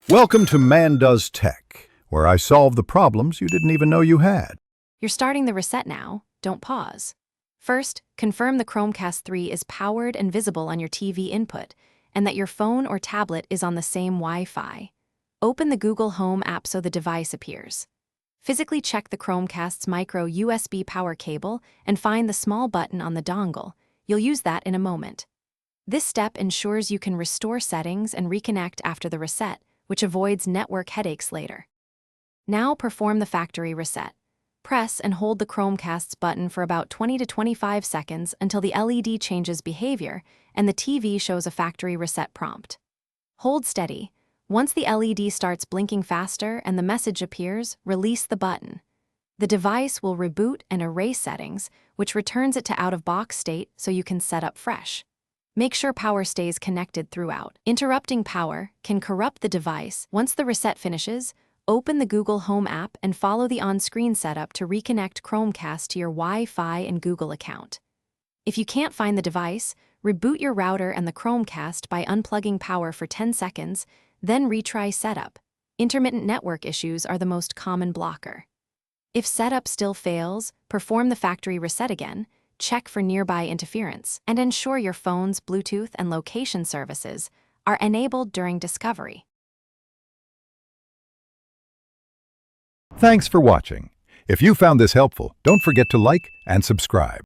Welcome to Man Does Tech, where I solve the problems you didn't even know you had. You're starting the reset now. Don't pause. First, confirm the Chromecast 3 is powered and visible on your TV input, and that your phone or tablet is on the same Wi-Fi. Open the Google Home app so the device appears. Physically check the Chromecast's micro USB power cable and find the small button on the dongle. You'll use that in a moment. This step ensures you can restore settings and reconnect after the reset, which avoids network headaches later. Now perform the factory reset. Press and hold the Chromecast's button for about 20 to 25 seconds until the LED changes behavior and the TV shows a factory reset prompt. Hold steady. Once the LED starts blinking faster and the message appears, release the button. The device will reboot and erase settings, which returns it to out-of-box state so you can set up fresh. Make sure power stays connected throughout. Interrupting power can corrupt the device. Once the reset finishes, open the Google Home app and follow the on-screen setup to reconnect Chromecast to your Wi-Fi and Google account. If you can't find the device, reboot your router and the Chromecast by unplugging power for 10 seconds, then retry setup. Intermittent network issues are the most common blocker. If setup still fails, perform the factory reset again, check for nearby interference, and ensure your phone's Bluetooth and location services are enabled during discovery. Thanks for watching. If you found this helpful, don't forget to like and subscribe.